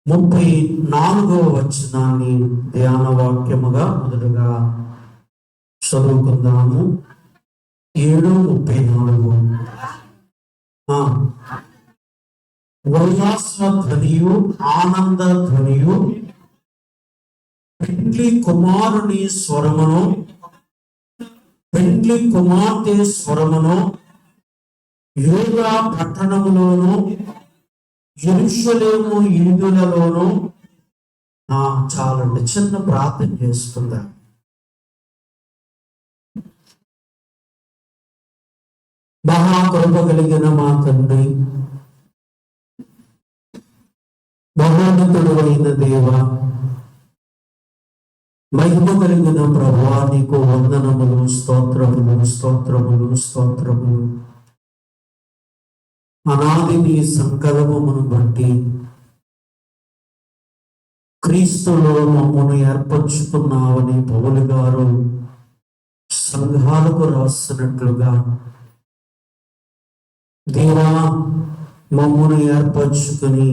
34వ వచనాన్ని ధ్యాన వాక్యముగా మొదటగా చదువుకుందాము. 7:34. ఉల్లాస ధ్వనియు ఆనంద ధ్వనియు పెండ్లి కుమారుని స్వరమును పెండ్లి కుమార్తె స్వరమును యూదా పట్టణములోను యెరూషలేము యూదులలోను చాలండి. చిన్న ప్రార్థన చేసుకుందాం. మహాకృప కలిగిన మా తండ్రి, మహోన్నతుడు అయిన దేవ, మహిమ కలిగిన ప్రభువా, నీకు వందనములు, స్తోత్రములు, స్తోత్రములు, స్తోత్రములు. అనాది నీ సంకల్పమును బట్టి క్రీస్తులో మమ్మను ఏర్పరచుకున్నావని పౌలు గారు సంఘాలకు రాసినట్లుగా దేవా, మమ్మను ఏర్పరచుకుని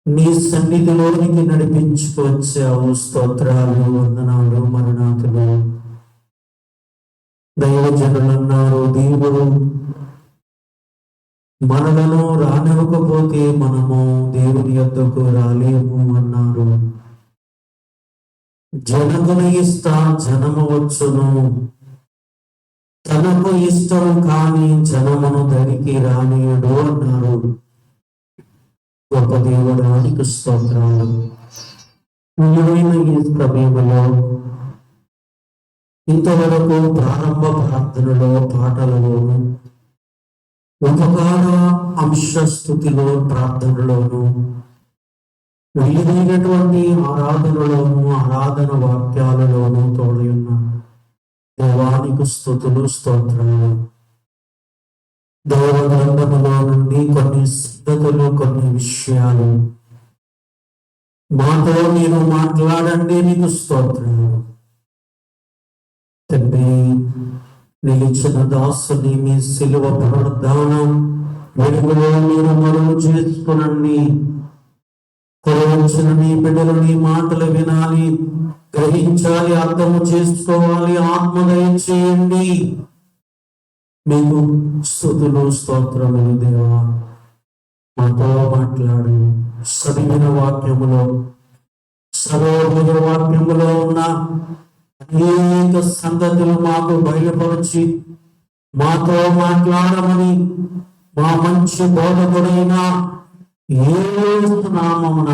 నీ సన్నిధిలోనికి నడిపించుకొచ్చావు. స్తోత్రాలు, వందనాలు, మరణాతులు. దైవజనులన్నారు, దేవుడు మనలను రానివ్వకపోతే మనము దేవుని యొద్దకు రాలేము అన్నారు. జనమును ఇస్తా జనము వచ్చును, తనకు ఇష్టం కాని జనమును దరికి రానియడు అన్నారు. గొప్ప దేవుడానికి స్తోత్రాలు. నిజమైన ఈ సమయంలో ఇంతవరకు ప్రారంభ ప్రార్థనలో, పాటలలోను, ఉపకార అంశస్థుతిలో, ప్రార్థనలోను, విలువైనటువంటి ఆరాధనలోను, ఆరాధన వాక్యాలలోను తోడై ఉన్న దేవానికి స్తుతులు, స్తోత్రాలు. దైవ గ్రంథములో నుండి కొన్ని సంగతులు, కొన్ని విషయాలు మాతో మీరు మాట్లాడండి. నీకు స్తోత్రాలు తండ్రి. నిలిచిన దాసుని మీ సిలువ పునరుద్ధానం వెలుగులో మీరు మరుగు చేసుకునండి. కొరవచ్చిన నీ బిడ్డలు నీ మాటలు వినాలి, గ్రహించాలి, అర్థము చేసుకోవాలి. ఆత్మదయ చేయండి. మీకు స్తుతులు, స్తోత్రములు. దేవా, మాతో మాట్లాడు. చదివిన వాక్యములో, సర్వోదయ వాక్యములో ఉన్న అనేక సంగతులు మాకు బయలుపరిచి మాతో మాట్లాడమని మా మంచి బోధకుడైన యేసు నామమున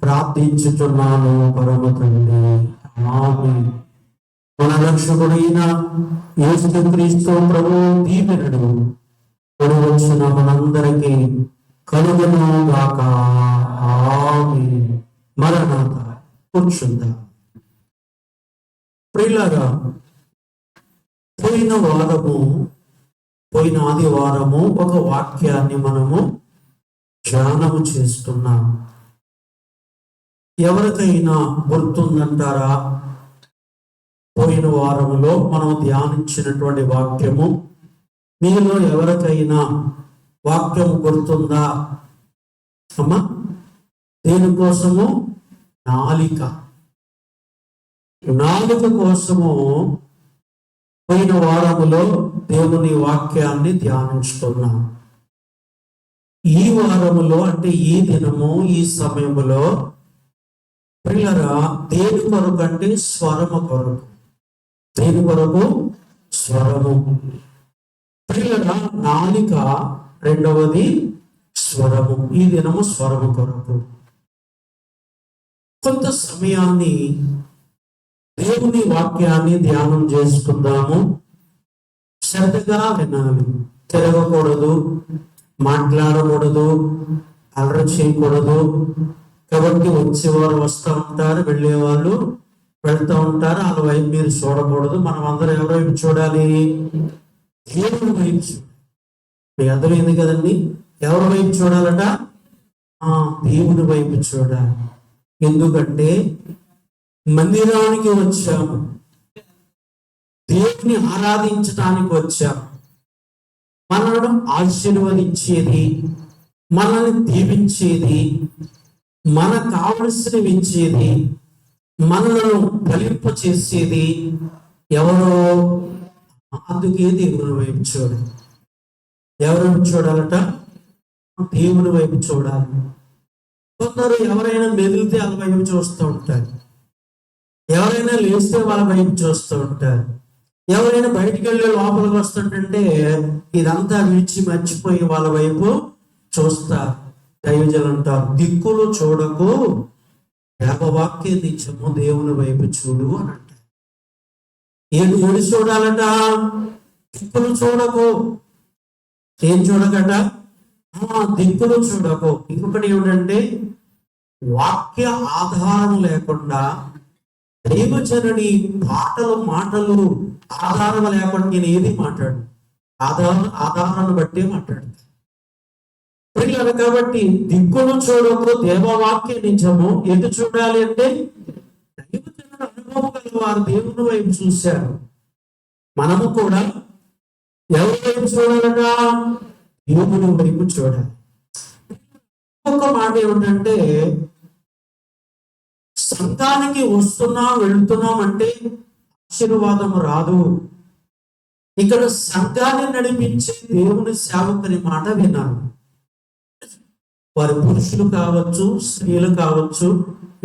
ప్రార్థించుచున్నాను పరమ తండ్రి. ఆమేన్. మన రక్షకుడైన యేసుక్రీస్తు ప్రభువు దీవెనలు వచ్చిన మనందరికీ కలుగును గాక. ఆమేన్. మరణాత. కూర్చుందాం. ప్రియులారా, పోయిన ఆదివారము ఒక వాక్యాన్ని మనము ధ్యానము చేస్తున్నాం. ఎవరికైనా గుర్తుందంటారా? పోయిన వారములో మనం ధ్యానించినటువంటి వాక్యము మీలో ఎవరికైనా వాక్యము గుర్తుందా అమ్మా? దేనికోసము? నాలుక కోసము పోయిన వారములో దేవుని వాక్యాన్ని ధ్యానించుకున్నాం. ఈ వారములో, అంటే ఈ దినము, ఈ సమయములో పిల్లరా, దేని కొరకు అంటే స్వరము కొరకు. దేని కొరకు? స్వరము. పిల్లరా, నాలిక రెండవది స్వరము. ఈ దినము స్వరము కొరకు కొంత సమయాన్ని దేవుని వాక్యాన్ని ధ్యానం చేసుకుందాము. శ్రద్ధగా వినాలి. తిరగకూడదు, మాట్లాడకూడదు, అలర చేయకూడదు. కాబట్టి వచ్చేవారు వస్తూ ఉంటారు, వెళ్ళేవాళ్ళు వెళ్తూ ఉంటారు. వాళ్ళ వైపు మీరు చూడకూడదు. మనం అందరం ఎవరి వైపు చూడాలి? దేవుని వైపు. మీకు అర్థమైంది కదండి? ఎవరి వైపు చూడాలట? దేవుని వైపు చూడాలి. ఎందుకంటే మందిరానికి వచ్చాము, దేవుని ఆరాధించడానికి వచ్చాము. మనను ఆశీర్వదించేది, మనల్ని దీవించేది, మనకు కావలసినవి ఇచ్చేది, మనలను ఫలింప చేసేది ఎవరో. అందుకే దేవుని వైపు చూడాలి. ఎవరి వైపు చూడాలట? దేవుని వైపు చూడాలి. కొందరు ఎవరైనా మెదిలితే వాళ్ళ వైపు చూస్తూ ఉంటారు, ఎవరైనా లేస్తే వాళ్ళ వైపు చూస్తూ ఉంటారు, ఎవరైనా బయటికి వెళ్ళి లోపలికి వస్తుంటే ఇదంతా విడిచి మర్చిపోయి వాళ్ళ వైపు చూస్తారు. దైవజనులు అంటారు, దిక్కులు చూడకు, దేవవాక్య నిత్యము దేవుని వైపు చూడు అని అంటారు. ఏడు చూడాలట? దిక్కులు చూడకు. ఏం చూడకట? దిక్కులు చూడకు. ఇంకొకటి ఏమిటంటే, వాక్య ఆధారం లేకుండా, దైవజనుని మాటలు ఆధారం లేకుండా నేను ఏది మాట్లాడు, ఆధారాన్ని బట్టే మాట్లాడు. కాబట్టి దిక్కులు చూడకు, దేవవాక్య నిజము. ఎటు చూడాలి అంటే, దైవజనుడు అనుభవం గల వారు దేవుని వైపు చూశారు. మనము కూడా ఎవరి వైపు చూడాలన్నా? దేవుని వైపు చూడాలి. ఒక మాట ఏమిటంటే, సంఘానికి వస్తున్నాం వెళ్తున్నాం అంటే ఆశీర్వాదం రాదు. ఇక్కడ సంఘాన్ని నడిపించే దేవుని సేవకుని మాట వినాలి. వారి పురుషులు కావచ్చు, స్త్రీలు కావచ్చు,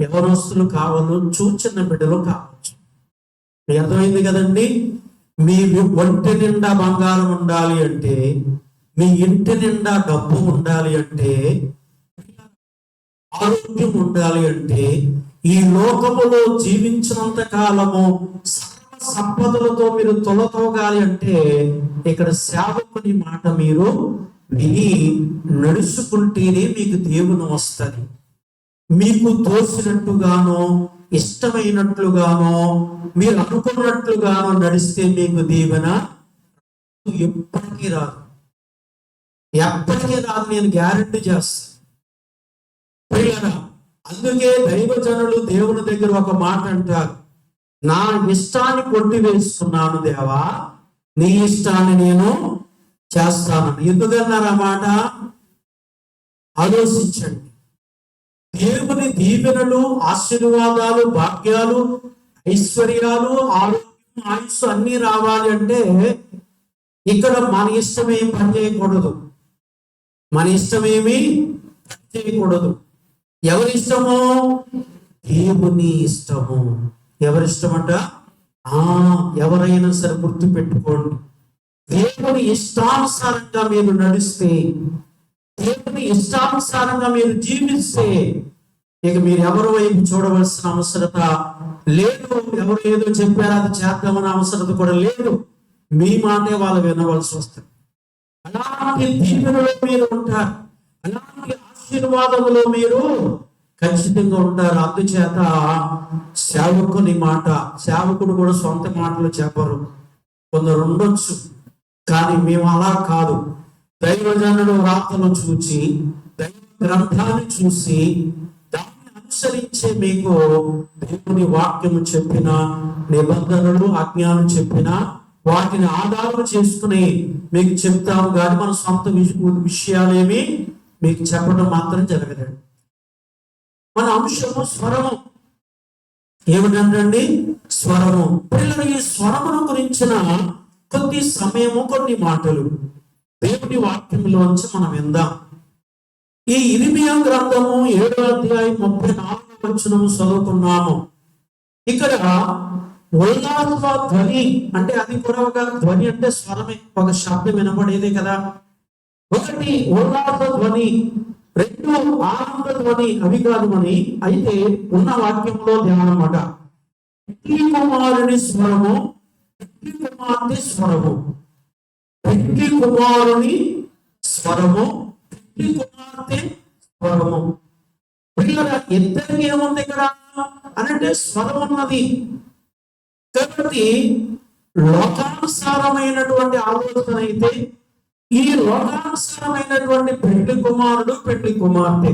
యవనస్తులు కావచ్చు, చిన్న బిడ్డలు కావచ్చు. అర్థమైంది కదండి? మీ ఒంటి నిండా బంగారం ఉండాలి అంటే, మీ ఇంటి నిండా డబ్బు ఉండాలి అంటే, ఆరోగ్యం ఉండాలి అంటే, ఈ లోకములో జీవించినంత కాలము సర్వ సంపదలతో మీరు తొలతోగాలి అంటే, ఇక్కడ సేవకుని మాట మీరు విని నడుచుకుంటేనే మీకు దేవుని వస్తుంది. మీకు తోసినట్టుగానో ఇష్టమైనట్లుగానో మీరు అనుకున్నట్లుగానో నడిస్తే మీకు దీవెన ఎప్పటికీ రాదు. ఎప్పటికీ రాదు, నేను గ్యారెంటీ చేస్తాను. అందుకే దైవజనులు దేవుని దగ్గర ఒక మాట అంటారు, నా ఇష్టాన్ని కొట్టి వేసుకున్నాను దేవా, నీ ఇష్టాన్ని నేను చేస్తాను. ఎందుకన్నారు ఆ మాట? ఆలోచించండి. దేవుని దీవెనలు, ఆశీర్వాదాలు, భాగ్యాలు, ఐశ్వర్యాలు, ఆరోగ్యం, ఆయుస్సు అన్ని రావాలి అంటే ఇక్కడ మన ఇష్టమేం పని చేయకూడదు. మన ఇష్టమేమి పని చేయకూడదు. ఎవరి ఇష్టము? దేవుని ఇష్టము. ఎవరిష్టమట? ఎవరైనా సరే గుర్తు పెట్టుకోండి, దేవుని ఇష్టానుసారంగా మీరు నడిస్తే, దేవుని ఇష్టానుసారంగా మీరు జీవిస్తే, ఇక మీరు ఎవరి వైపు చూడవలసిన అవసరత లేదు. ఎవరు ఏదో చెప్పారో అది చేద్దామన్న అవసరత కూడా లేదు. మీ మాటే వాళ్ళు వినవలసి వస్తుంది. అలాంటి దీవెనలో మీరు ఉంటారు, అలాంటి ఆశీర్వాదములో మీరు ఖచ్చితంగా ఉంటారు. అందుచేత సేవకుని మాట, సేవకుడు కూడా సొంత మాటలు చెప్పరు. కొందరు ఉండొచ్చు, కానీ మేము అలా కాదు. దైవజనుడు రాతను చూసి, దైవ గ్రంథాన్ని చూసి దాన్ని అనుసరించే మీకు దేవుని వాక్యము చెప్పిన, నిబంధనలు ఆజ్ఞలు చెప్పిన వాటిని ఆధారం చేసుకుని మీకు చెప్తాము. కానీ మన సొంత విషయాలేమి మీకు చెప్పడం మాత్రం జరగదండి. మన అంశము స్వరము. ఏమిటండి? స్వరము. పిల్లలు, ఈ స్వరమును గురించిన కొద్ది సమయము, కొన్ని మాటలు దేవుని వాక్యంలోంచి మనం విందాం. ఈ ఇర్మియా గ్రంథము 7వ అధ్యాయం 34వ వచనము చదువుకున్నాము. ఇక్కడ ఉల్లాస ధ్వని అంటే, అది కూడా ఒక ధ్వని అంటే స్వరమే, ఒక శబ్దం వినపడేదే కదా. ఒకటి ఉల్లాస ధ్వని, రెండు ఆనంద ధ్వని. అవి కాదు అని అయితే ఉన్న వాక్యంలో ధ్యానమాట. పెండ్లి కుమారుని స్వరము, పెండ్లి కుమార్తె స్వరము. పెండ్లి కుమారుని స్వరము, పెండ్లి కుమార్తె స్వరము. ఇద్దరికి ఏముంది ఇక్కడ అనంటే స్వరం ఉన్నది. కాబట్టి లోకానుసారమైనటువంటి ఆలోచన అయితే, ఈ లోకానుసారమైనటువంటి పెండ్లి కుమారుడు, పెండ్లి కుమార్తె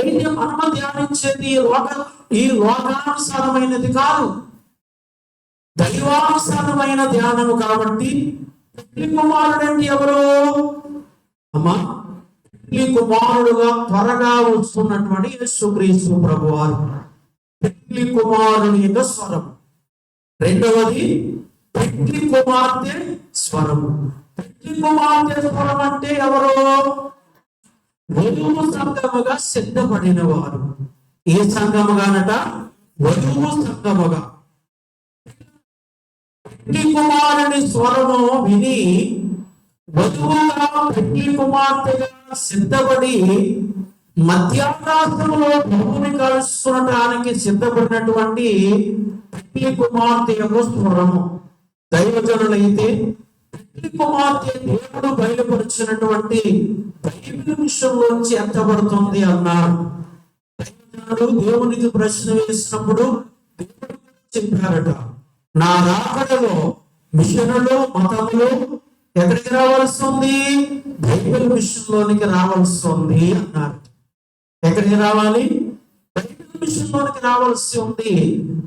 అయితే మనం ధ్యానించేది ఈ లోకానుసారమైనది కాదు, దైవానుసారమైన ధ్యానము. కాబట్టి పెండ్లి కుమారుడు అంటే ఎవరు? అమ్మా, పెళ్లి కుమారుడుగా త్వరగా వస్తున్నటువంటి యేసుక్రీస్తు ప్రభువారు. పెళ్లి కుమారుని యొక్క స్వరం. రెండవది పెళ్లి కుమార్తె స్వరము. పెళ్లి కుమార్తె స్వరం అంటే ఎవరు? వధువు సంగముగా సిద్ధపడిన వారు. ఏ సంగముగానట? వధువు సంగముగా. పెళ్లి కుమారుని స్వరము విని వధువుగా పెళ్లి కుమార్తెగా సిద్ధపడి మధ్యాకాశంలో ప్రభువుని కలుసుకునడానికి సిద్ధపడినటువంటి పెళ్లి కుమార్తె యొక్క స్వరము. దైవజనులైతే పెళ్లి కుమార్తె దేవుడు బయలుపరిచినటువంటి బైబిల్ విషయంలోంచి ఎత్తబడుతుంది అన్నారు. దైవజనుడు దేవునికి ప్రశ్న వేసినప్పుడు దేవుడు చెప్పారట, నా రాకడలో మిషనులు మతములు ఎక్కడికి రావాల్సి ఉంది? బైబిల్ విషయంలోనికి రావాల్సి ఉంది అన్నారు. ఎక్కడికి రావాలి? బైబిల్ మిషన్లోనికి రావాల్సి ఉంది.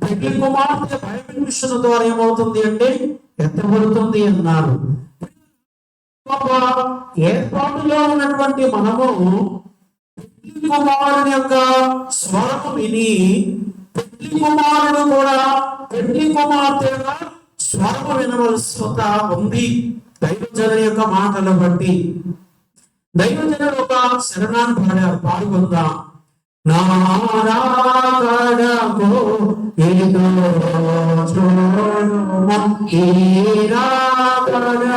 పెళ్లి కుమార్తె బైబిల్ మిషన్ ద్వారా ఏమవుతుంది అంటే ఎత్తబడుతుంది అన్నారు. ఏర్పాటులో ఉన్నటువంటి మనము పెళ్లి కుమారుని యొక్క స్వరము విని పెళ్లి కుమారుడు కూడా పెళ్లి కుమార్తెగా స్వరము వినవలసి ఉంది. దైవజనుడి యొక్క మాటలు బట్టి దైవజనుడు ఒక శరణాన్ని పాడారు. పాడుకుందాం. నా రాకడకు ఎదురు చూడుము, ఈ రాకడకు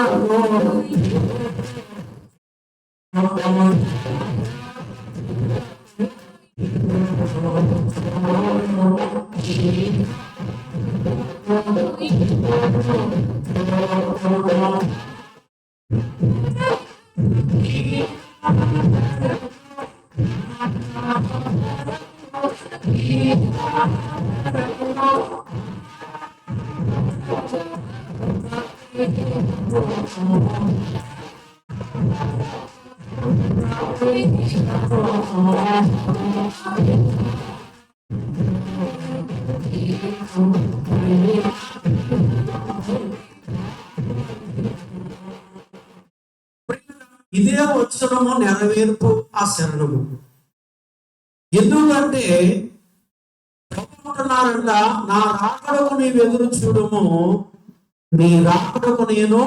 ఇదే వచనము నెరవేర్పు ఆ శరణము. ఎందుకంటే అంటున్నారంట, నా రాకడకు నీవు ఎదురు చూడము, నీ రాకడకు నేను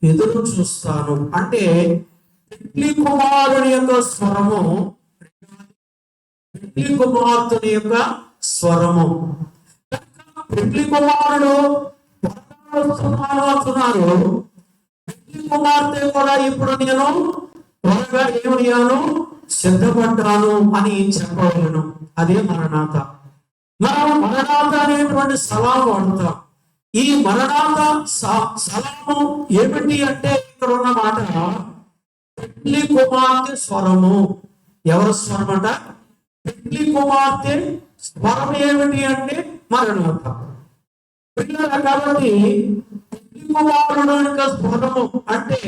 ఎదురు చూస్తాను. అంటే పెళ్లి కుమారుని యొక్క స్వరము, పెళ్లి కుమార్తెని యొక్క స్వరము. పెళ్లి కుమారుడు వస్తున్నాను అంటున్నారు. పెళ్లి కుమార్తె కూడా ఇప్పుడు నేను త్వరగా ఏమయ్యాను? సిద్ధపడ్డాను అని చెప్పగలను. అదే మరణాత. మనం మరణాత అనేటువంటి సలాము వాడుతాం. ఈ మరణాత సలాము ఏమిటి అంటే ఇక్కడ ఉన్న మాట పెళ్లి కుమార్తె స్వరము. ఎవరి స్వరం అంట? పెళ్లి కుమార్తె స్వరం ఏమిటి అంటే మరణాత. పిల్లల కాబట్టి పెళ్లి కుమారుడు యొక్క స్వరము అంటే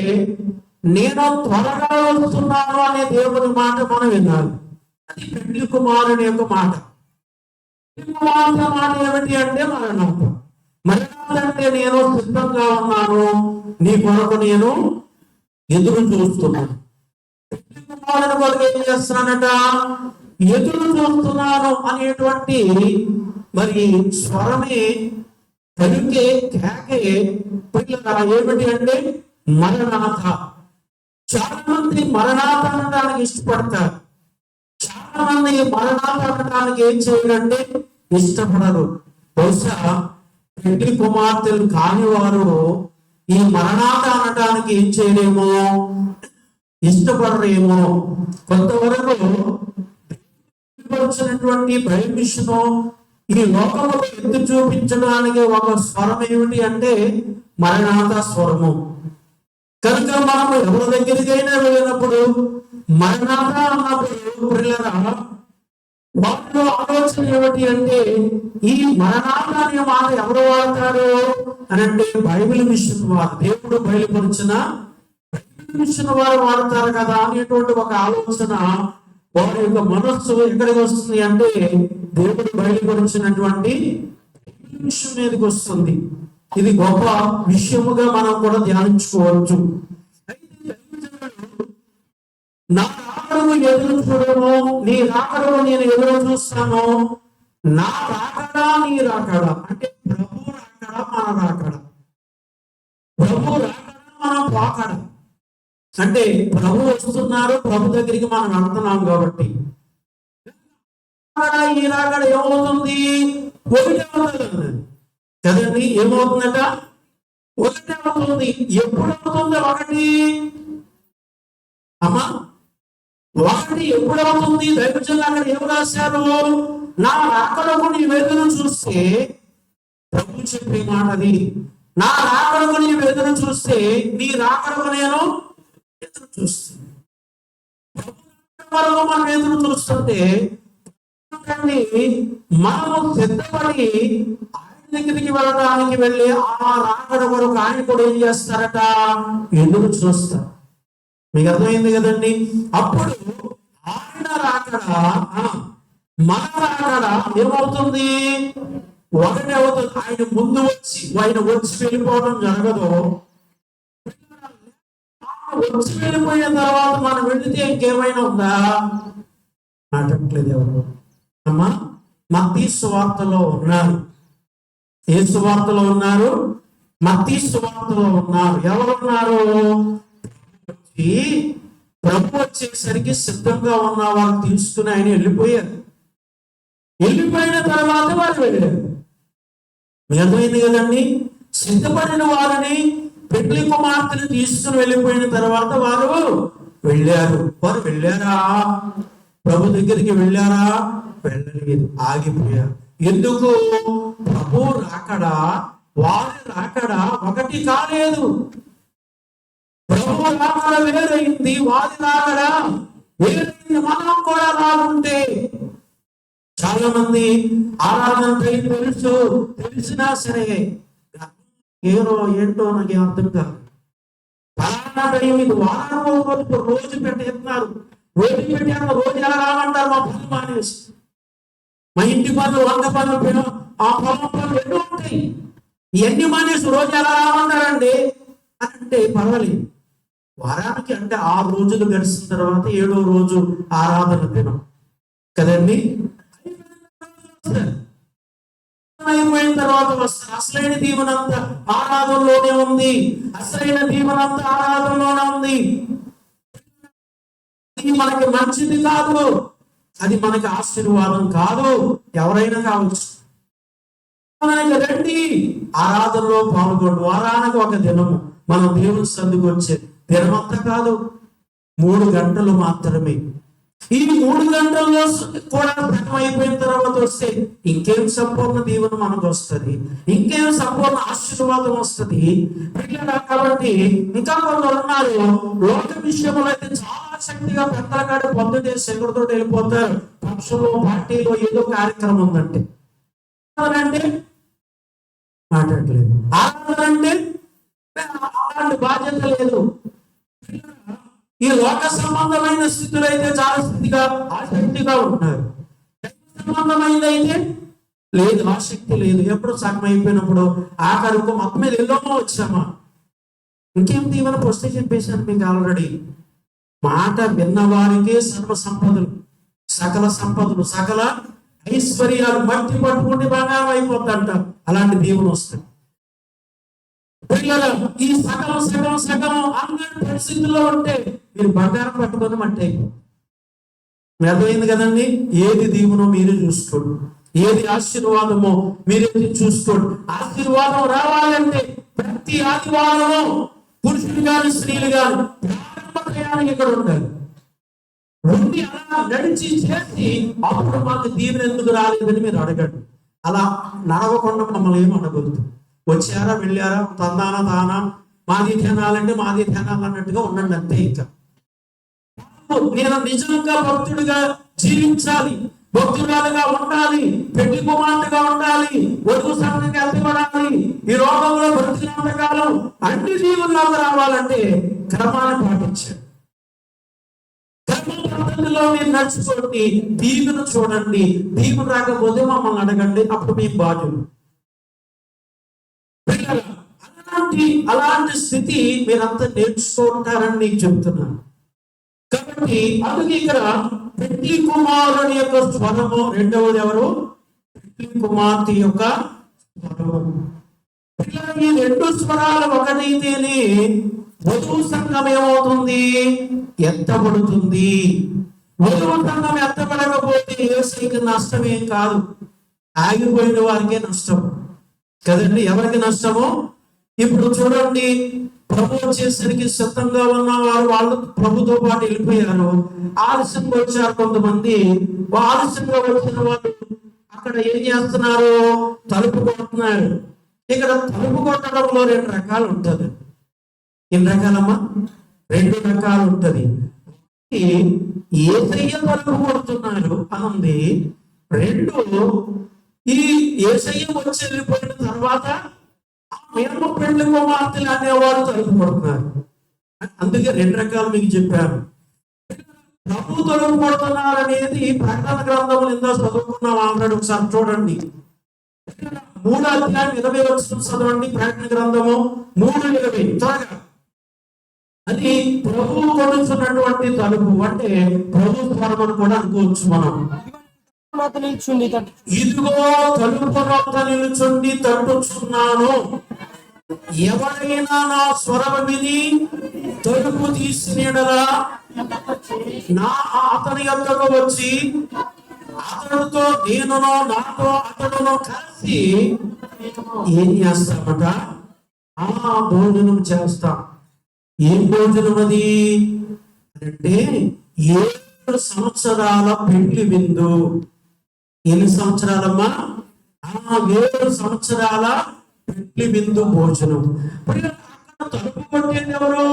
నేను త్వరగా వస్తున్నాను అనే దేవుని మాట మనం వినాలి. అది పెళ్లి కుమారుని యొక్క మాట. పెళ్లి కుమార్తె మాట ఏమిటి అంటే మరణాత. మరణాత అంటే నేను సిద్ధంగా ఉన్నాను, నీ కొరకు నేను ఎదురు చూస్తున్నాను. పెళ్లి కుమారుని కొరకు ఏం చేస్తున్నానట? ఎదురు చూస్తున్నాను అనేటువంటి మరి స్వరమే పలికే కేకే పిల్లల ఏమిటి అంటే మరణాత. చాలా మంది మరణాత అనడానికి ఇష్టపడతారు. చాలా మంది మరణాత అనడానికి ఏం చేయాలంటే ఇష్టపడరు. బహుశా పెళ్లి కుమార్తెలు కాని వారు ఈ మరణాత అనడానికి ఏం చేయలేమో, ఇష్టపడరేమో. కొంతవరకు వచ్చినటువంటి బైబిల్ ఈ లోకంలో ఎత్తి చూపించడానికి ఒక స్వరం ఏమిటి అంటే మరణాత స్వరము. కనుక మనం ఎవరి దగ్గరికైనా వెళ్ళినప్పుడు మరణాత అన్నప్పుడు పిల్లరా వాటిలో ఆలోచన ఏమిటి అంటే ఈ మరణాత అనే మాట ఎవరు వాడతారు అని అంటే బైబిల్ మిషన్ వారు, దేవుడు బయలుపరిచిన బైబిల్ మిషన్ వారు వాడతారు కదా అనేటువంటి ఒక ఆలోచన వారి యొక్క మనస్సు ఎక్కడికి వస్తుంది అంటే దేవుడు బయలుపరిచినటువంటి విషయం మీదకి వస్తుంది. ఇది గొప్ప విషయముగా మనం కూడా ధ్యానించుకోవచ్చు. నా రాకడకు ఎదురు చూడము, నీ రాకడకు నేను ఎదురు చూస్తాను. నా రాకడా నీ రాకడా అంటే ప్రభు రాకడా మన రాకడా, ప్రభు రాకడా మన పోకడ. అంటే ప్రభు వస్తున్నారు, ప్రభు దగ్గరికి మనం వెళ్తున్నాం కాబట్టి ఈ రాకడ ఏమవుతుంది? ఒకటి అవుతుంది కదండి. ఏమవుతుందట? ఒకటి అవుతుంది. ఎప్పుడు అవుతుంది ఒకటి? అమ్మా ఒకటి ఎప్పుడు అవుతుంది? దైవజనులు అక్కడ ఏం రాశారు? నా రాకడకు నీ ఎదురు చూస్తే, ప్రభు చెప్పే మాట అది, నా రాకడకు నీ ఎదురు చూస్తే నీ రాకడకు నేను ఎదురు చూస్తాను. వరకు మనం ఎదురు చూస్తుంటే మనము సిద్ధపడి ఆయన దగ్గరికి వెళ్ళడానికి వెళ్ళి ఆ రాకడ వరకు ఆయన కూడా ఏం చేస్తారట? ఎదురు చూస్తారు. మీకు అర్థమైంది కదండి. అప్పుడు ఆయన రాకడ మన రాకడ ఏమవుతుంది? ఒకటే అవుతుంది. ఆయన ముందు వచ్చి ఆయన వచ్చి వెళ్ళిపోవడం జరగదు. వచ్చి వెళ్ళిపోయిన తర్వాత మనం వెళితే ఇంకేమైనా ఉందా? నాటట్లేదు ఎవరు. అమ్మా మత్తయి సువార్తలో ఉన్నారు. ఏ సువార్తలో ఉన్నారు? మత్తయి సువార్తలో ఉన్నారు. ఎవరున్నారు? ప్రభు వచ్చేసరికి సిద్ధంగా ఉన్న వాళ్ళు తీసుకుని ఆయన వెళ్ళిపోయారు. వెళ్ళిపోయిన తర్వాత వారు వెళ్ళారు. అర్థమైంది కదండి. సిద్ధపడిన వారిని, పెళ్లి కుమార్తెను తీసుకుని వెళ్ళిపోయిన తర్వాత వారు వెళ్ళారు. వారు వెళ్ళారా? ప్రభు దగ్గరికి వెళ్ళారా? వెళ్ళలేదు, ఆగిపోయారు. ఎందుకు? ప్రభు రాకడా వారి రాకడా ఒకటి కాలేదు. ప్రభు రాకడ వేరైంది, వారి రాకడా వేరైంది. మనం కూడా రాకుంటే చాలా మంది ఆరాధన టైం తెలిసినా సరే ఏంటో నాకు అర్థం కాదు. పలానా టైం ఇది వారం రోజు పెట్టేస్తున్నారు. రోజు పెట్టారు, రోజు ఎలా రామంటారు? మా పనులు మానేసి, మా ఇంటి పనులు 100 పనులు, ఆ పొలం పనులు ఎన్నో ఉంటాయి, ఇవన్నీ మానేసి రోజు ఎలా రామంటారండి అంటే పర్వాలేదు. వారానికి అంటే 6 రోజులు గడిచిన తర్వాత 7వ రోజు ఆరాధన దినం కదండి. అయిపోయిన తర్వాత వస్తారు. అసలైన దీవెనంతా ఆరాధనలోనే ఉంది. అసలైన దీవెనంతా ఆరాధనలోనే ఉంది. అది మనకి మంచిది కాదు, అది మనకి ఆశీర్వాదం కాదు. ఎవరైనా కావచ్చు. రండి, ఆరాధనలో పాల్గొండు. వారానికి ఒక దినము మనం దేవుని సందుకు వచ్చే దినమంతా కాదు, 3 గంటలు మాత్రమే. ఈ 3 గంటల్లో కూడా సగం అయిపోయిన తర్వాత వస్తే ఇంకేం సంపూర్ణ దీవెన మనకు వస్తుంది, ఇంకేం సంపూర్ణ ఆశీర్వాదం వస్తుంది. కాబట్టి ఇంకా కొందరు ఉన్నారు, లోక విషయంలో అయితే చాలా శక్తిగా పెద్దల కాడ పొద్దుటే సెలవుతో వెళ్ళిపోతారు. పక్షులు, పార్టీలో ఏదో కార్యక్రమం ఉందంటే అంటే మాట్లాడలేదు. ఆరాధనంటే అలాంటి బాధ్యత లేదు. ఈ లోక సంబంధమైన స్థితులు అయితే చాలా స్థితిగా ఆసక్తిగా ఉంటున్నారు. సంబంధమైనది అయితే లేదు, ఆసక్తి లేదు. ఎప్పుడు సగం అయిపోయినప్పుడు ఆఖరికి మొత్తం మీద ఎల్లోమో వచ్చామా, ఇంకేం దీవెన వస్తే చెప్పేశాను మీకు ఆల్రెడీ. మాట విన్నవారికే సర్వ సంపదలు, సకల సంపదలు, సకల ఐశ్వర్యాలు మట్టి పట్టుకుంటే బంగారం అయిపోతుందంట. అలాంటి దీవెన వస్తుంది. ఈ సగం సగం సగం అన్నటి పరిస్థితుల్లో ఉంటే మీరు బంగారం పట్టుకొని మట్టి అయిపోతుంది. అర్థమైంది కదండి. ఏది దీవెనో మీరే చూసుకోండి, ఏది ఆశీర్వాదమో మీరే చూసుకోండి. ఆశీర్వాదం రావాలంటే ప్రతి ఆదివారము పురుషులు గాని స్త్రీలు గాని ప్రారంభయానికి ఇక్కడ ఉండాలి. ఉండి అలా నడిచి చేసి అప్పుడు మాకు దీవెన ఎందుకు రాలేదని మీరు అడగండి. అలా నడవకుండా మమ్మల్ని ఏమి అడగొద్దు. వచ్చారా, వెళ్ళారా, తందానా తానా, మాది తినాలంటే మాది తినాలి అన్నట్టుగా ఉండండి అంతే. ఇంకా నేను నిజంగా భక్తుడిగా జీవించాలి, భక్తురాలుగా ఉండాలి, పెళ్లి కుమార్తెగా ఉండాలి, వధువు సంఘానికి ఎత్తబడాలి, ఈ రోగంలో బ్రతికినంత కాలం అన్ని జీవుల్లోకి రావాలంటే క్రమాన్ని పాటించాలి. క్రమ పద్ధతిలో మీరు నడుచుకోండి, దీవెన చూడండి. దీవెన రాకపోతే మమ్మల్ని అడగండి, అప్పుడు మీ బాధ్యులు. అలాంటి స్థితి మీరంతా నేర్చుకుంటారని నీకు చెప్తున్నాను. కాబట్టి కాబట్టి అందుకే ఇక్కడ పెండ్లి కుమారుని యొక్క స్వరము, రెండవది ఎవరు? పెండ్లి కుమార్తె యొక్క స్వరము. ఈ రెండు స్వరాలు ఒకటైతేనే వధువు సంఘం ఏమవుతుంది? ఎత్తబడుతుంది. వధువు సంఘం ఎత్తబడకపోతే యేసుకి నష్టం ఏం కాదు, ఆగిపోయిన వారికే నష్టం కదండి. ఎవరికి నష్టము? ఇప్పుడు చూడండి, ప్రభు వచ్చేసరికి సిద్ధంగా ఉన్న వారు వాళ్ళు ప్రభుతో పాటు వెళ్ళిపోయారు. ఆలస్యంగా వచ్చారు కొంతమంది. ఆలస్యంగా వచ్చిన వాళ్ళు అక్కడ ఏం చేస్తున్నారు? తలుపు కొడుతున్నారు. ఇక్కడ తలుపు కొట్టడంలో రెండు రకాలు ఉంటది. ఎన్ని రకాలమ్మా? రెండు రకాలు ఉంటది. యేసయ్య తలుపు కొడుతున్నారు అనంది. రెండు, ఈ యేసయ్య వచ్చి వెళ్ళిపోయిన తర్వాత మేము పెళ్లి కుమార్తెలు అనేవారు తలుపు కొడుతున్నారు. అందుకే రెండు రకాలు మీకు చెప్పాను. ప్రభు తలుపు కొడుతున్నారు అనేది ప్రకటన గ్రంథంలో ఎంతో చదువుకున్నాం ఆల్రెడీ. ఒకసారి చూడండి, 3వ అధ్యాయం 20 వచనం చదవండి. ప్రకటన గ్రంథము 3:20 త్వరగా. అది ప్రభువు కొడుతున్నటువంటి తలుపు, అంటే ప్రభు స్వరమని కూడా అనుకోవచ్చు మనం. ఇదిగో తలుపు వద్ద నిలుచుండి తట్టుచున్నాను, ఎవరైనా నా స్వరం విని తలుపు తీసిన యెడల నా అతని యొద్దకు వచ్చి అతడితో నేనును నాతో అతడును కలిసి ఏం చేస్తామట? భోజనం చేస్తాం. ఏం భోజనం అది అంటే 7 సంవత్సరాల పెండ్లి విందు. ఎన్ని సంవత్సరాలమ్మా? 7 సంవత్సరాల పెండ్లి విందు భోజనం. అక్కడ తలుపు కొట్టేది ఎవరు?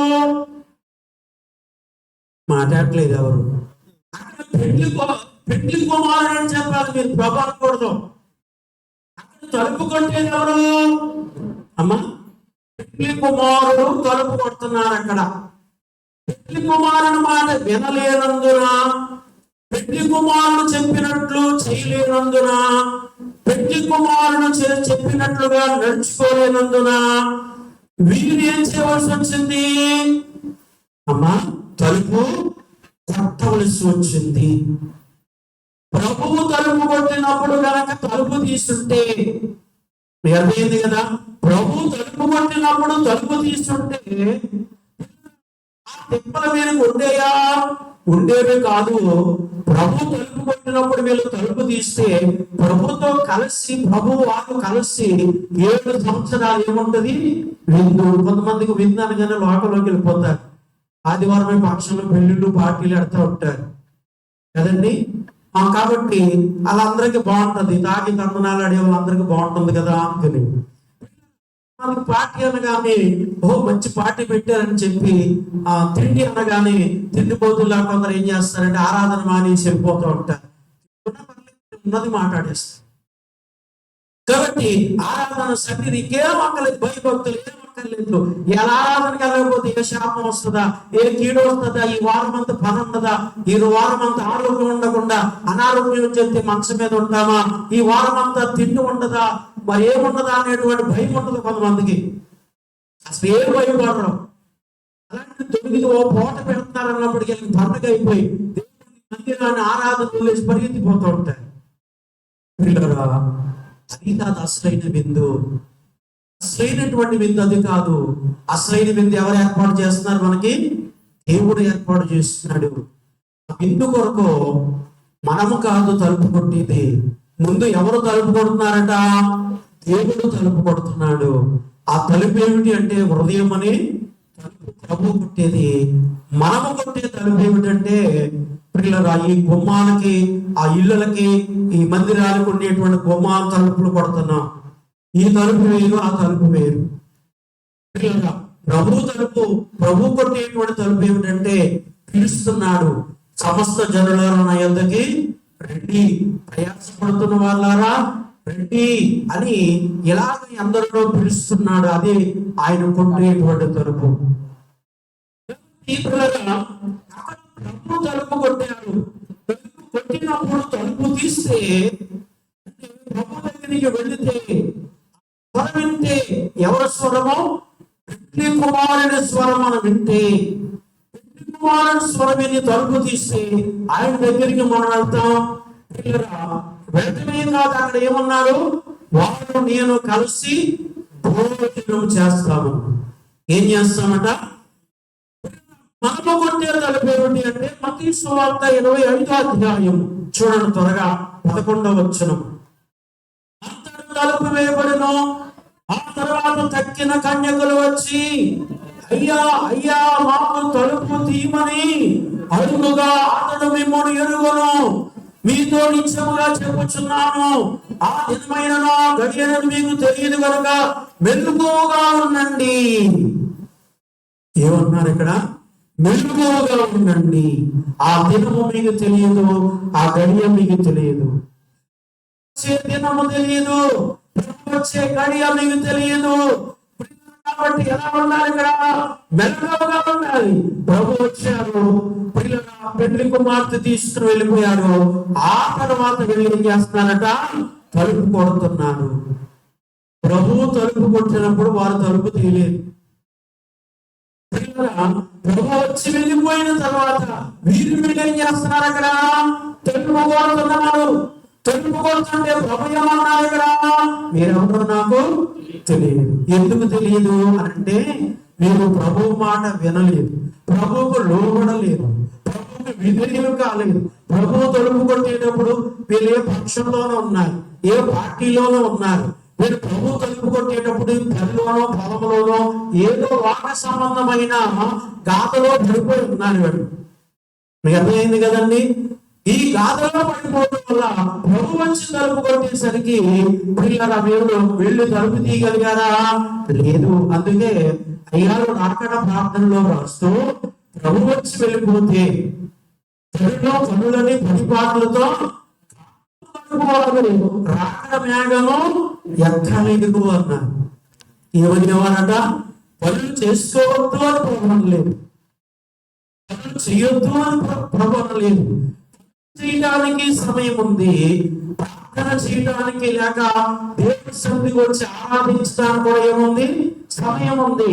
మాట్లాడలేదు ఎవరు. అక్కడ పెండ్లి కుమారుడు అని చెప్పాలి మీరు, ప్రభు అనకూడదు. అక్కడ తలుపు కొట్టేది ఎవరు అమ్మా? పెండ్లి కుమారుడు తలుపు కొడుతున్నారు. అక్కడ పెండ్లి కుమారుడు మాట వినలేనందున, పెండ్లి కుమారుడు చెప్పినట్లు చేయలేనందున, పెండ్లి కుమారుడు చెప్పినట్లుగా నడుచుకోలేనందున వీరు ఏం చేయవలసి వచ్చింది అమ్మా? తలుపు కొట్టవలసి వచ్చింది. ప్రభువు తలుపు కొట్టినప్పుడు కనుక తలుపు తీసుంటే అర్థమైంది కదా. ప్రభు తలుపు కొట్టినప్పుడు తలుపు తీసుంటే ఆ తిప్పల మీదకి ఉండేవి కాదు. ప్రభు తలుపు కొట్టినప్పుడు వీళ్ళు తలుపు తీస్తే ప్రభుతో కలిసి, ప్రభు వాళ్ళు కలిసి 7 సంవత్సరాలు ఏముంటది? విందు. కొంతమందికి విందు అనగానే లోకంలోకి వెళ్ళిపోతారు. ఆదివారం పక్షులు, పెళ్లిళ్ళు, పార్టీలు ఎడతా ఉంటారు కదండి. కాబట్టి వాళ్ళందరికీ బాగుంటది. తాగి తందనాలు ఆడే వాళ్ళందరికీ బాగుంటుంది కదా అనుకుని మనకి పార్టీ అనగానే మంచి పార్టీ పెట్టారని చెప్పి తిండి అనగానే తిండిపోతుల్లా కొందరు ఏం చేస్తారంటే ఆరాధన మానేసి వెళ్ళిపోతూ ఉంటారు. ఉన్నది మాట్లాడేస్తారు. కాబట్టి ఆరాధన సన్నిధికి ఏం అక్కర్లేదు, భయభక్తులు ఏం అక్కర్లేదు. ఎలా ఆరాధనకి వెళ్ళకపోతే ఏ శాపం వస్తుందా, ఏ కీడు వస్తుందా, ఈ వారం అంతా పని ఉండదా, ఈ వారం అంతా ఆరోగ్యం ఉండకుండా అనారోగ్యం చెప్తే మనసు మీద ఉంటామా, ఈ వారం అంతా తిండి ఉండదా, మరి ఏముండదా అనేటువంటి భయం ఉండదు కొంతమందికి. అసలు ఏ భయపడరు. అలాంటి 9 పూట పెడుతున్నారు అన్నప్పటికీ పండగ అయిపోయి మందిరాన్ని ఆరాధన లేచి పరిగెత్తిపోతూ ఉంటారు. అది కాదు అసలైన విందు. అసలైనటువంటి విందు అది కాదు. అసలైన విందు ఎవరు ఏర్పాటు చేస్తున్నారు? మనకి దేవుడు ఏర్పాటు చేస్తున్నాడు. ఆ విందు కొరకు మనము కాదు తలుపు కొట్టేది. ముందు ఎవరు తలుపు కొడుతున్నారట? దేవుడు తలుపు కొడుతున్నాడు. ఆ తలుపు ఏమిటి అంటే హృదయం అని తలుపు ప్రభు కొట్టేది. మనము కొట్టే తలుపు ఏమిటంటే పిల్లరా, ఈ గుమ్మాలకి, ఆ ఇళ్ళకి, ఈ మందిరాలకు ఉండేటువంటి గుమ్మాల తలుపులు కొడుతున్నాం. ఈ తలుపు వేరు, ఆ తలుపు వేరు. పిల్లరా, ప్రభు కొట్టేటువంటి తలుపు ఏమిటంటే పిలుస్తున్నాడు. సమస్త జనులారా నా యొద్దకి రండి, ప్రయాసపడుతున్న వాళ్ళారా రండి అని ఇలాగ అందరిలో పిలుస్తున్నాడు. అదే ఆయన కొట్టేటువంటి తలుపు. ఈ పిల్లరా, ప్రభు తలుపు కొట్టాడు. తలుపు కొట్టినప్పుడు తలుపు తీస్తే ప్రభు దగ్గరికి వెళితే స్వరం వింటే ఎవరి స్వరము? పెండ్లి కుమారుడి స్వరం అని వింటే, పెండ్లి కుమారుని స్వరం విని తలుపు తీస్తే ఆయన దగ్గరికి మనం వెళ్తాం. వెంటనే కాదు, అక్కడ ఏమన్నారు, వారు నేను కలిసి భోజనం చేస్తాము. ఏం చేస్తామట? మనము కొట్టే తలుపు ఏమిటి అంటే మత్తయి సువార్త 25వ అధ్యాయం చూడండి త్వరగా 11వ వచనం. అంతటి తలుపు వేయబడును, ఆ తర్వాత తక్కిన కన్యకులు వచ్చి అయ్యా అయ్యా మాకు తలుపు తీయమని అడుగుగా అతడు మిమ్మల్ని ఎరుగను, మీతో నిత్యముగా చెప్పుచున్నాను, ఆ దినమైన గడియను మీకు తెలియదు కనుక మెలకువగా ఉండండి. ఏమన్నారు ఇక్కడ? మెలకువగా ఉండండి. ఆ దినము మీకు తెలియదు, ఆ గడియ మీకు తెలియదు. వచ్చే దినము తెలియదు, వచ్చే గడియ మీకు తెలియదు. కాబట్టి ఎలా ఉండాలి? ఇక్కడ మెలకువగా ఉండాలి. ప్రభు వచ్చారు, పెళ్లి కుమార్తె తీసుకుని వెళ్ళిపోయారు. ఆ తర్వాత వెళ్ళి ఏం చేస్తున్నారట? తలుపు కొడుతున్నారు. ప్రభు తలుపు కొట్టినప్పుడు వారు తలుపు తీయలేదు. ప్రభు వచ్చి వెళ్ళిపోయిన తర్వాత వీరు ఏం చేస్తున్నారు? అక్కడ తలుపు కొడుతున్నారు. తలుపు కొడుతుంటే ప్రభు ఏమన్నారు? ఇక్కడ మీరెవరో నాకు తెలియదు. ఎందుకు తెలియదు అంటే మీరు ప్రభు మాట వినలేదు, ప్రభువుకు లోబడలేదు, ప్రభువుకు విధేయులు కాలేదు. ప్రభు తలుపు కొట్టేటప్పుడు వీళ్ళు ఏ పక్షంలోనూ ఉన్నారు, ఏ పార్టీలోనూ ఉన్నారు. మీరు ప్రభు తలుపు కొట్టేటప్పుడు పనిలోనో పొలంలోనో ఏదో వాక సంబంధమైన గాథలో పడిపోయి ఉన్నారు. వీళ్ళు మీకు అర్థమైంది కదండి? ఈ గాథలో పడిపోవడం వల్ల ప్రభు వచ్చి తలుపు కొట్టేసరికి పిల్లల మీరు వెళ్ళి తలుపు తీయగలిగారా? లేదు. అందుకే అయ్యారు రాకడ ప్రార్థనలో రాస్తూ ప్రభు వచ్చి వెళ్ళిపోతే తల్లిలో కనులని పరిపాలనతో రాకడ మేఘము ఎక్కలేదు అన్నారు. ఏమనేవారట? పనులు చేసుకోవద్దు అని ప్రభు లేదు, పనులు చేయొద్దు అని ప్రభు లేదు. చేయడానికి సమయం ఉంది, ప్రార్థన చేయడానికి లేక దేవుని సన్నిధికి వచ్చి ఆరాధించడానికి కూడా ఏముంది? సమయం ఉంది.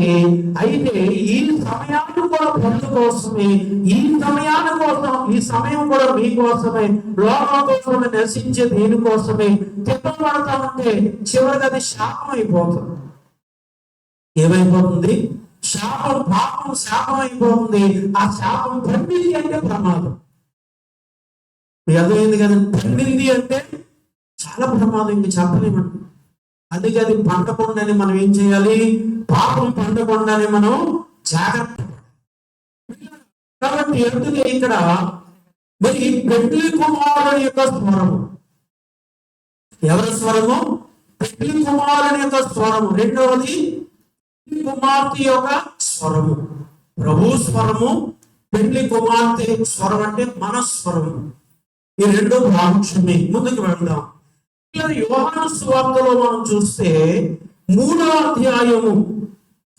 అయితే ఈ సమయాన్ని కూడా ప్రభు కోసమే, ఈ సమయాన్ని కోసం, ఈ సమయం కూడా మీకోసమే, లోకం కోసమే, నశించే దేనికోసమే తిప్పబడతా ఉంటే చివరికి అది శాపం అయిపోతుంది. ఏమైపోతుంది? శాపం, పాపం శాపం అయిపోతుంది. ఆ శాపం పండింది అంటే ప్రమాదం. అర్థమైంది కదండి? పండింది అంటే చాలా ప్రమాదం, ఇంక చెప్పలేమండి. అందుకే అది పండకుండానే మనం ఏం చేయాలి? పాపం పండకుండానే మనం జాగ్రత్త. కాబట్టి ఎందుకే ఇక్కడ మరి పెళ్లి కుమారుని యొక్క స్వరము, ఎవరి స్వరము? పెళ్లి కుమారుని యొక్క స్వరము. రెండవది పెళ్లి కుమార్తె యొక్క స్వరము. ప్రభు స్వరము, పెళ్లి కుమార్తె స్వరం అంటే మన స్వరము. ఈ రెండు ప్రాముఖ్యమే. ముందుకు వెళ్దాం. యోహాను సువార్తలో మనం చూస్తే 3వ అధ్యాయము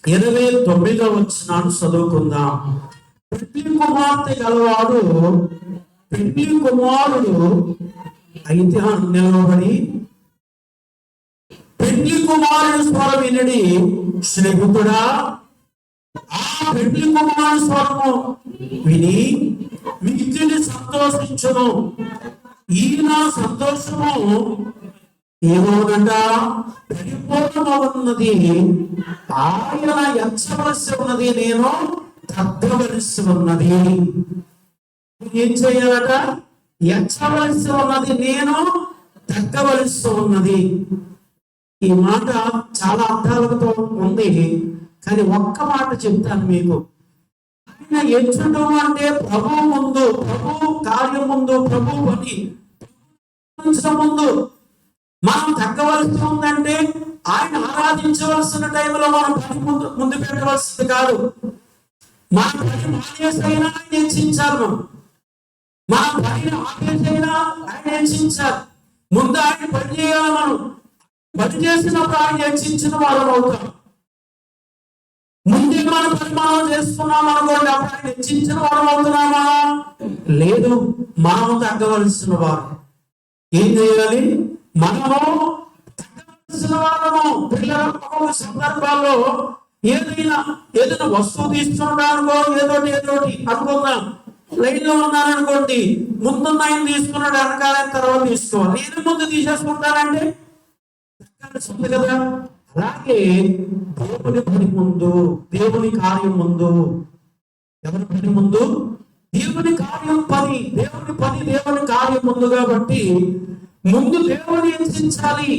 29వ వచనాన్ని చదువుకుందాం. పెళ్లి కుమార్తె గలవాడు పెళ్లి కుమారుడు అయితే నిలబడి పెళ్లి కుమారుని స్వరం వినడి స్నేహితుడా, ఆ పెళ్లి కుమారుని స్వరము విని మిక్కిలి సంతోషించును. ఈ నా సంతోషము ఏమోనంట? పరిపూర్ణమవుతున్నది. ఆయన ఎంచవలసి ఉన్నది, నేను తగ్గవలసి ఉన్నది. ఏం చేయాలట? ఎంచవలసి ఉన్నది, నేను తగ్గవలసి ఉన్నది. ఈ మాట చాలా అర్థాలతో ఉంది, కానీ ఒక్క మాట చెప్తాను మీకు. ఆయన ఎంచడం అంటే ప్రభు ముందు, ప్రభు కార్యం ముందు, ప్రభు పని ముందు మనం తగ్గవలసి ఉందంటే ఆయన ఆరాధించవలసిన టైంలో మనం పని ముందు పెట్టవలసింది కాదు. మన పని మానేసైనా ఆయన హెచ్చించాలి, మన పనిని ఆపేసైనా ఆయన హెచ్చించాలి. ముందు ఆయన పని చేయాలి. మనం పని చేసినప్పుడు ఆయన హెచ్చించిన వాళ్ళం అవుతాం. ముందే మన పని మనం చేస్తున్నాం అనుకోండి, అప్పుడు ఆయన హెచ్చించిన వాళ్ళం అవుతున్నామా? లేదు. మనం తగ్గవలసిన వారు. ఏం చేయాలి? మనము తగ్గవలసిన వాళ్ళము. పిల్లల సందర్భాల్లో ఏదైనా వస్తువు తీసుకున్నాడనుకో, ఏదోటి అనుకుందాం. లైన్ లో ఉన్నారనుకోండి, ముందున్న ఆయన తీసుకున్నాడు, వెనకాలని తర్వాత తీసుకోవాలి. నేను ముందు తీసేసుకుంటానంటే ఉంది కదా. అలాగే దేవుని పని ముందు, దేవుని కార్యం ముందు, ఎవరి పని ముందు? దేవుని కార్యం పని, దేవుని కార్యం ముందు. కాబట్టి ముందు దేవుని హింసించాలి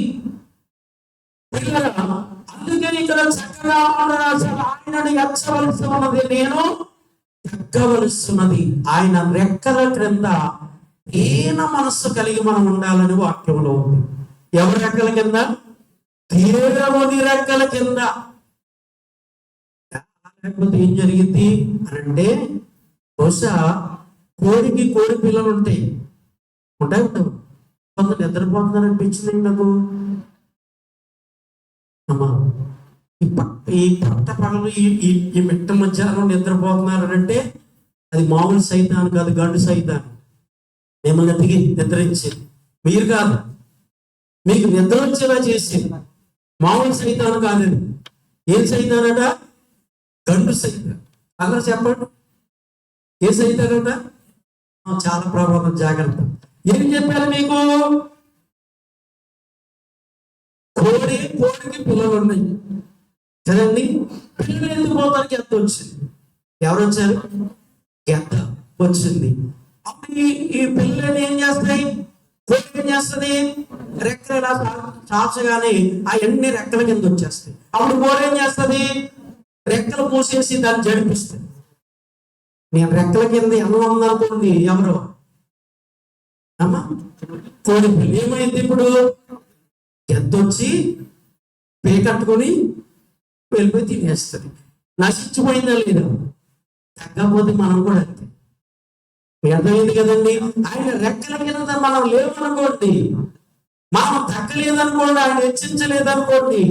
పిల్లరా. అందుకని ఇక్కడ చక్కగా రాశారు, ఆయనను ఎచ్చవలసి ఉన్నది, నేను తగ్గవలసినది. ఆయన రెక్కల క్రింద ఈయన మనస్సు కలిగి మనం ఉండాలని వాక్యంలో ఉంది. ఎవరి రెక్కల కింద? దేవుని రెక్కల కింద. లేకపోతే ఏం జరిగింది అని అంటే, బహుశా కోడి పిల్లలు ఉంటాయి. ఉండవు. కొంత నిద్రపోతుందని అనిపించింది నాకు. అమ్మా, ఈ పట్ట పగలు ఈ మిట్ట మధ్యాహ్నం నిద్రపోతున్నారు అంటే అది మామూలు సైతాను కాదు, గండు సైతాను. మిమ్మల్ని దిగి నిద్రించి, మీరు కాదు, మీకు నిద్ర వచ్చేలా చేసి మామూలు సైతాను కాదండి. ఏం సైతానట? గండు సైతాను. అందరూ చెప్పండి, ఏ సైతానట? చాలా ప్రమాదం, జాగ్రత్త. ఏం చెప్పారు మీకు? కోడికి పిల్లలు ఉన్నాయి కదండి. పిల్లలు ఎందుకు పోతారు? గెత్త వచ్చింది. ఎవరు వచ్చారు? గెత్త వచ్చింది. అప్పుడు ఈ పిల్లలు ఏం చేస్తాయి? కోడి ఏం చేస్తుంది? రెక్కలు ఇలా చాచగానే అవన్నీ రెక్కల కింద వచ్చేస్తాయి. అప్పుడు కోడి ఏం చేస్తుంది? రెక్కలు మూసేసి దాన్ని జడిపిస్తుంది. నేను రెక్కల కింద ఎలా ఉందనుకోండి, ఎవరు అమ్మా? కోడి పిల్ల. ఏమైంది ఇప్పుడు? గెద్దొచ్చి పేకట్టుకొని వెళ్ళిపోయి తినేస్తుంది. నశించిపోయిందా లేదా? తగ్గకపోతే మనం కూడా అంతే. అర్థమైంది కదండి. ఆయన రెక్కల కింద మనం లేవనుకోండి, మనం తగ్గలేదనుకోండి, ఆయన హెచ్చించలేదనుకోండి,